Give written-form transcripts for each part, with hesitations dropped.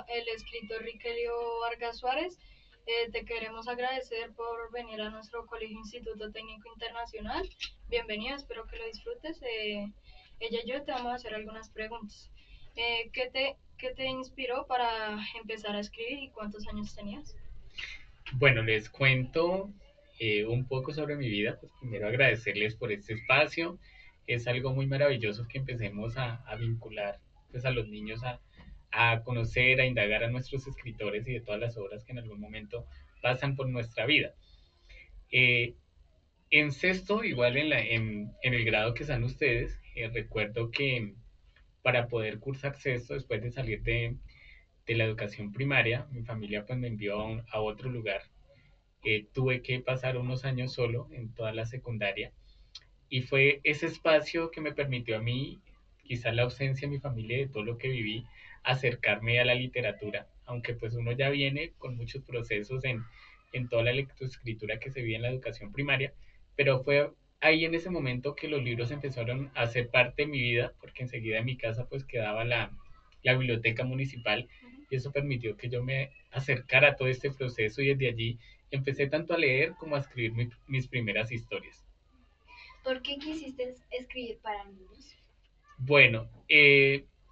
el escritor Riquelio Vargas Suárez. Te queremos agradecer por venir a nuestro Colegio Instituto Técnico Internacional. Bienvenido, espero que lo disfrutes. Ella y yo te vamos a hacer algunas preguntas. ¿Qué te inspiró para empezar a escribir y cuántos años tenías? Bueno, les cuento un poco sobre mi vida. Pues primero agradecerles por este espacio. Es algo muy maravilloso que empecemos a vincular pues, a los niños a conocer, a indagar a nuestros escritores y de todas las obras que en algún momento pasan por nuestra vida. Eh, en sexto, igual en el grado que están ustedes, recuerdo que para poder cursar sexto, después de salir de la educación primaria, mi familia pues me envió a otro lugar. Tuve que pasar unos años solo en toda la secundaria y fue ese espacio que me permitió a mí, quizás la ausencia de mi familia y de todo lo que viví, acercarme a la literatura, aunque pues uno ya viene con muchos procesos en toda la lectoescritura que se vive en la educación primaria, pero fue ahí en ese momento que los libros empezaron a ser parte de mi vida, porque enseguida en mi casa pues quedaba la biblioteca municipal y eso permitió que yo me acercara a todo este proceso y desde allí empecé tanto a leer como a escribir mis primeras historias. ¿Por qué quisiste escribir para niños? Bueno,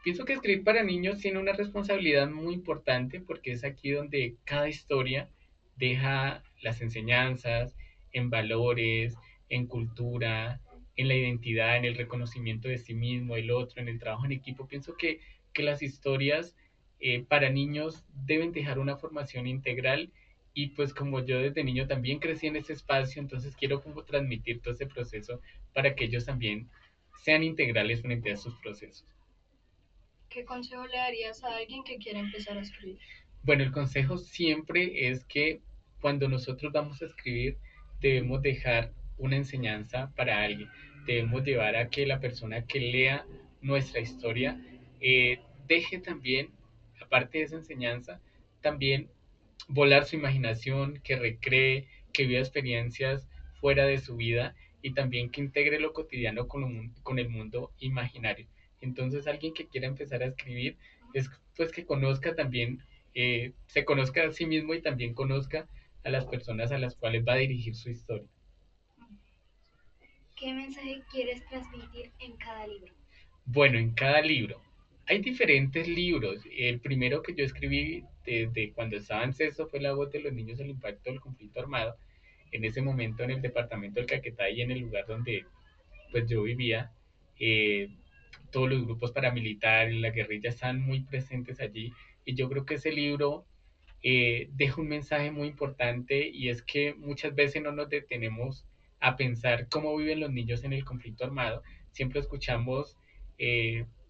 pienso que escribir para niños tiene una responsabilidad muy importante porque es aquí donde cada historia deja las enseñanzas en valores, en cultura, en la identidad, en el reconocimiento de sí mismo, el otro, en el trabajo en equipo. Pienso que las historias para niños deben dejar una formación integral y pues como yo desde niño también crecí en ese espacio, entonces quiero como transmitir todo ese proceso para que ellos también sean integrales frente a sus procesos. ¿Qué consejo le darías a alguien que quiere empezar a escribir? Bueno, el consejo siempre es que cuando nosotros vamos a escribir debemos dejar una enseñanza para alguien. Debemos llevar a que la persona que lea nuestra historia deje también, aparte de esa enseñanza, también volar su imaginación, que recree, que viva experiencias fuera de su vida y también que integre lo cotidiano con el mundo imaginario. Entonces alguien que quiera empezar a escribir es pues que conozca también, se conozca a sí mismo y también conozca a las personas a las cuales va a dirigir su historia. ¿Qué mensaje quieres transmitir en cada libro? Bueno, en cada libro. Hay diferentes libros. El primero que yo escribí desde cuando estaba en sexto fue La voz de los niños, el impacto del conflicto armado. En ese momento en el departamento del Caquetá y en el lugar donde pues yo vivía, eh, todos los grupos paramilitares, la guerrilla están muy presentes allí y yo creo que ese libro deja un mensaje muy importante y es que muchas veces no nos detenemos a pensar cómo viven los niños en el conflicto armado. Siempre escuchamos,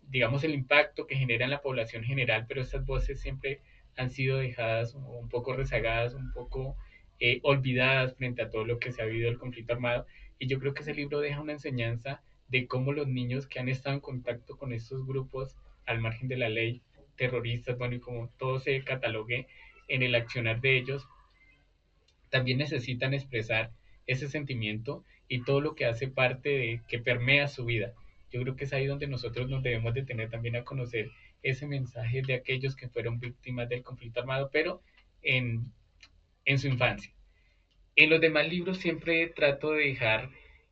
digamos, el impacto que genera en la población general, pero estas voces siempre han sido dejadas un poco rezagadas, un poco olvidadas frente a todo lo que se ha vivido el conflicto armado. Y yo creo que ese libro deja una enseñanza de cómo los niños que han estado en contacto con estos grupos al margen de la ley, terroristas, bueno, y como todo se catalogue en el accionar de ellos, también necesitan expresar ese sentimiento y todo lo que hace parte de que permea su vida. Yo creo que es ahí donde nosotros nos debemos detener también a conocer ese mensaje de aquellos que fueron víctimas del conflicto armado, pero en, en su infancia. En los demás libros siempre trato de dejar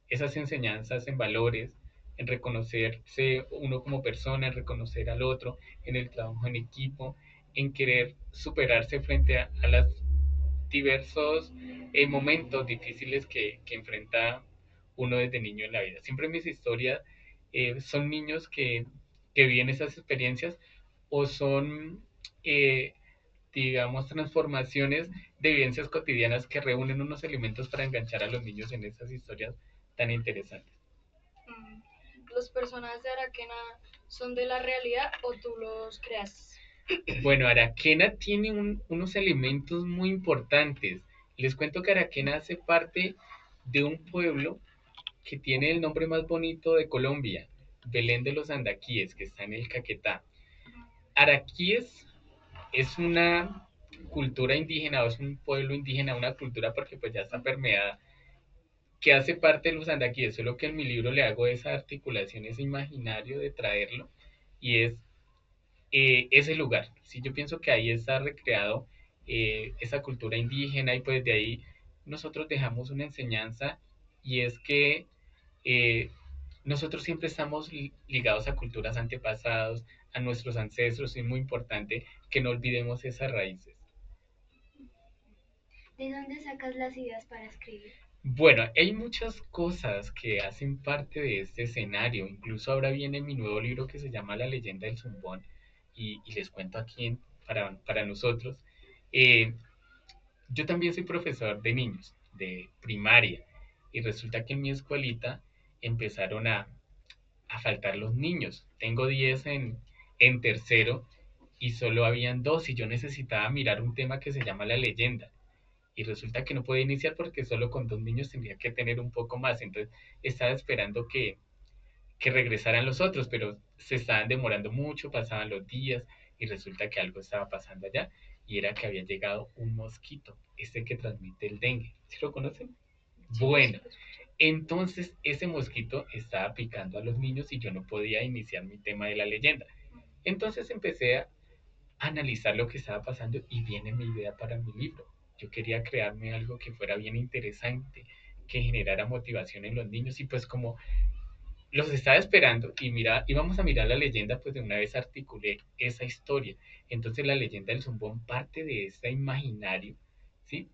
esas enseñanzas en valores, en reconocerse uno como persona, en reconocer al otro, en el trabajo en equipo, en querer superarse frente a los diversos momentos difíciles que enfrenta uno desde niño en la vida. Siempre mis historias son niños que viven esas experiencias o son eh, digamos, transformaciones de vivencias cotidianas que reúnen unos elementos para enganchar a los niños en esas historias tan interesantes. ¿Los personajes de Araquena son de la realidad o tú los creaste? Bueno, Araquena tiene unos elementos muy importantes. Les cuento que Araquena hace parte de un pueblo que tiene el nombre más bonito de Colombia, Belén de los Andaquíes, que está en el Caquetá. Araquíes es una cultura indígena, o es un pueblo indígena, una cultura porque pues ya está permeada que hace parte de los andaquíes, solo que en mi libro le hago esa articulación, ese imaginario de traerlo, y es ese lugar. Sí, yo pienso que ahí está recreado esa cultura indígena y pues de ahí nosotros dejamos una enseñanza y es que eh, nosotros siempre estamos ligados a culturas antepasados, a nuestros ancestros, y es muy importante que no olvidemos esas raíces. ¿De dónde sacas las ideas para escribir? Bueno, hay muchas cosas que hacen parte de este escenario. Incluso ahora viene mi nuevo libro que se llama La leyenda del Zumbón y les cuento aquí para nosotros. Eh, yo también soy profesor de niños, de primaria, y resulta que en mi escuelita empezaron a faltar los niños. Tengo 10 en tercero y solo habían dos y yo necesitaba mirar un tema que se llama la leyenda y resulta que no puede iniciar porque solo con dos niños tendría que tener un poco más. Entonces estaba esperando que regresaran los otros, pero se estaban demorando mucho, pasaban los días y resulta que algo estaba pasando allá y era que había llegado un mosquito, este que transmite el dengue. ¿Sí lo conocen? Sí, sí, Bueno, lo escuché. entonces ese mosquito estaba picando a los niños y yo no podía iniciar mi tema de la leyenda. Entonces empecé a analizar lo que estaba pasando y viene mi idea para mi libro. Yo quería crearme algo que fuera bien interesante, que generara motivación en los niños y pues como los estaba esperando y mira, íbamos a mirar la leyenda, pues de una vez articulé esa historia. Entonces la leyenda del zumbón parte de este imaginario, ¿sí?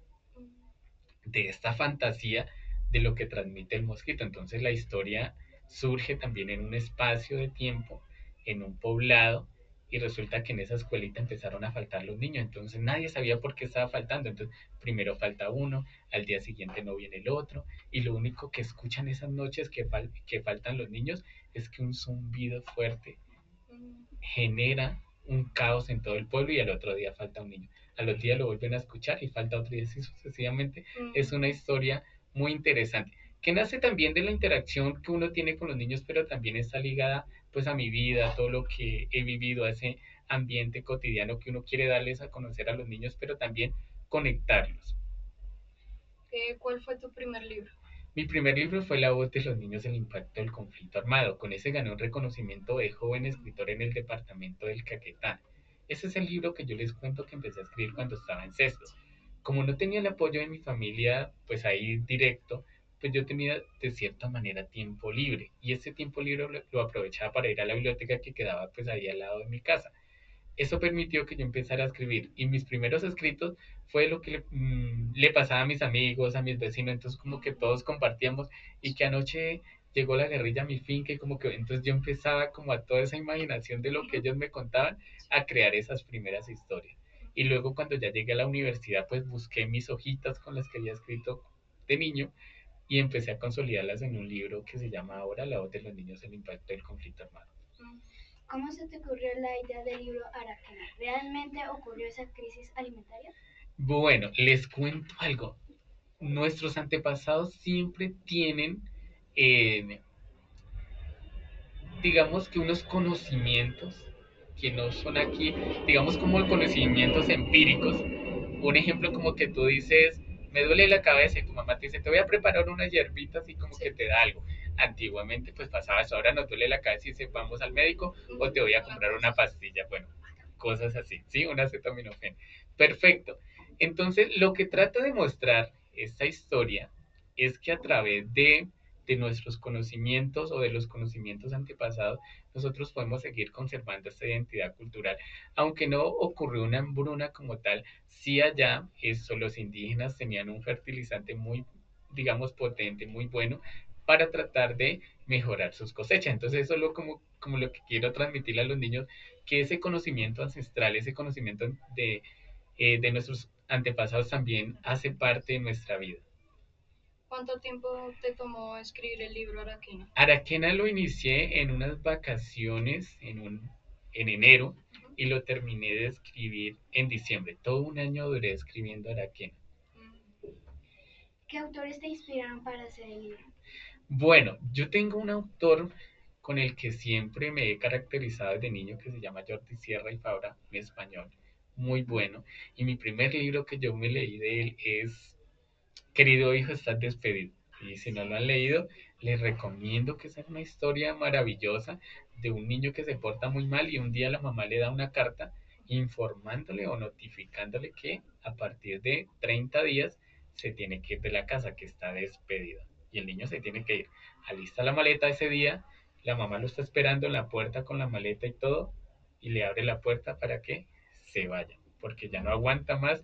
De esta fantasía de lo que transmite el mosquito. Entonces la historia surge también en un espacio de tiempo, en un poblado, y resulta que en esa escuelita empezaron a faltar los niños. Entonces nadie sabía por qué estaba faltando. Entonces primero falta uno, al día siguiente no viene el otro, y lo único que escuchan esas noches que faltan los niños es que un zumbido fuerte genera un caos en todo el pueblo y al otro día falta un niño. Al otro día lo vuelven a escuchar y falta otro día así sucesivamente. Es una historia muy interesante que nace también de la interacción que uno tiene con los niños, pero también está ligada pues a mi vida, a todo lo que he vivido, a ese ambiente cotidiano que uno quiere darles a conocer a los niños, pero también conectarlos. ¿Cuál fue tu primer libro? Mi primer libro fue La voz de los niños, el impacto del conflicto armado. Con ese gané un reconocimiento de joven escritor en el departamento del Caquetá. Ese es el libro que yo les cuento que empecé a escribir cuando estaba en sexto. Como no tenía el apoyo de mi familia, pues ahí directo, pues yo tenía de cierta manera tiempo libre. Y ese tiempo libre lo aprovechaba para ir a la biblioteca que quedaba pues ahí al lado de mi casa. Eso permitió que yo empezara a escribir y mis primeros escritos fue lo que le pasaba a mis amigos, a mis vecinos, entonces como que todos compartíamos y que anoche llegó la guerrilla a mi finca y como que entonces yo empezaba como a toda esa imaginación de lo que ellos me contaban a crear esas primeras historias. Y luego cuando ya llegué a la universidad pues busqué mis hojitas con las que había escrito de niño y empecé a consolidarlas en un libro que se llama ahora La voz de los niños, el impacto del conflicto armado. ¿Cómo se te ocurrió la idea del libro Araquena? ¿Realmente ocurrió esa crisis alimentaria? Bueno, les cuento algo. Nuestros antepasados siempre tienen, eh, digamos que unos conocimientos que no son aquí, digamos como conocimientos empíricos. Un ejemplo como que tú dices, me duele la cabeza y tu mamá te dice, te voy a preparar unas hierbitas y como que te da algo. Antiguamente pues pasaba eso, ahora nos duele la cabeza y dice, vamos al médico o te voy a comprar una pastilla. Bueno, cosas así, ¿sí? Un acetaminofén. Perfecto. Entonces, lo que trata de mostrar esta historia es que a través de nuestros conocimientos o de los conocimientos antepasados, nosotros podemos seguir conservando esta identidad cultural. Aunque no ocurrió una hambruna como tal, sí allá eso, los indígenas tenían un fertilizante muy, digamos, potente, muy bueno para tratar de mejorar sus cosechas. Entonces eso es como lo que quiero transmitirle a los niños, que ese conocimiento ancestral, ese conocimiento de nuestros antepasados también hace parte de nuestra vida. ¿Cuánto tiempo te tomó escribir el libro Araquena? Araquena lo inicié en unas vacaciones en enero y lo terminé de escribir en diciembre. Todo un año duré escribiendo Araquena. ¿Qué autores te inspiraron para hacer el libro? Bueno, yo tengo un autor con el que siempre me he caracterizado desde niño que se llama Jordi Sierra y Fabra, en español, muy bueno. Y mi primer libro que yo me leí de él es Querido hijo, estás despedido. Y si no lo han leído, les recomiendo que sea una historia maravillosa de un niño que se porta muy mal y un día la mamá le da una carta informándole o notificándole que a partir de 30 días se tiene que ir de la casa, que está despedido. Y el niño se tiene que ir. Alista la maleta ese día, la mamá lo está esperando en la puerta con la maleta y todo, y le abre la puerta para que se vaya, porque ya no aguanta más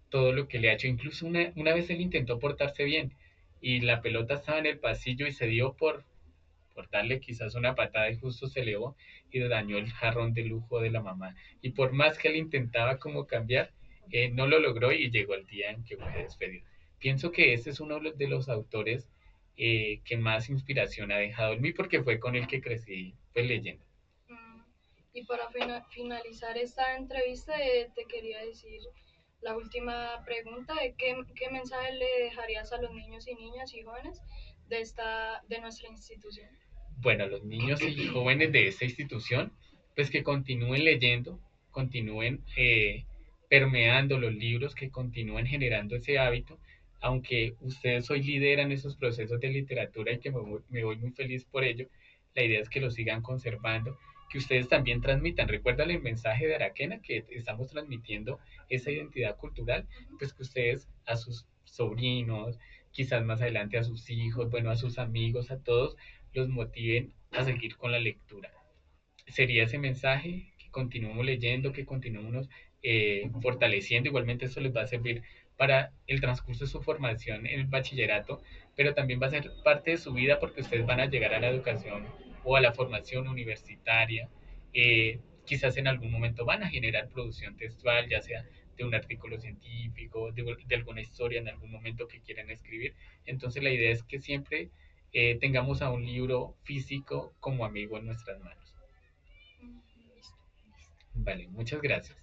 todo lo que le ha hecho. Incluso una vez él intentó portarse bien y la pelota estaba en el pasillo y se dio por darle quizás una patada y justo se elevó y dañó el jarrón de lujo de la mamá. Y por más que él intentaba como cambiar, no lo logró y llegó el día en que fue despedido. Pienso que este es uno de los autores que más inspiración ha dejado en mí porque fue con el que crecí pues, leyendo. Y para finalizar esta entrevista, te quería decir la última pregunta de qué mensaje le dejarías a los niños y niñas y jóvenes de nuestra institución. Bueno, los niños y jóvenes de esta institución, pues que continúen leyendo, continúen permeando los libros, que continúen generando ese hábito, aunque ustedes hoy lideran esos procesos de literatura y que me voy muy feliz por ello, la idea es que lo sigan conservando, que ustedes también transmitan. Recuerda el mensaje de Araquena, que estamos transmitiendo esa identidad cultural, pues que ustedes a sus sobrinos, quizás más adelante a sus hijos, bueno, a sus amigos, a todos, los motiven a seguir con la lectura. Sería ese mensaje, que continuemos leyendo, que continuemos fortaleciendo. Igualmente esto les va a servir para el transcurso de su formación en el bachillerato, pero también va a ser parte de su vida porque ustedes van a llegar a la educación o a la formación universitaria. Quizás en algún momento van a generar producción textual, ya sea de un artículo científico, de alguna historia en algún momento que quieran escribir. Entonces la idea es que siempre tengamos a un libro físico como amigo en nuestras manos. Vale, muchas gracias.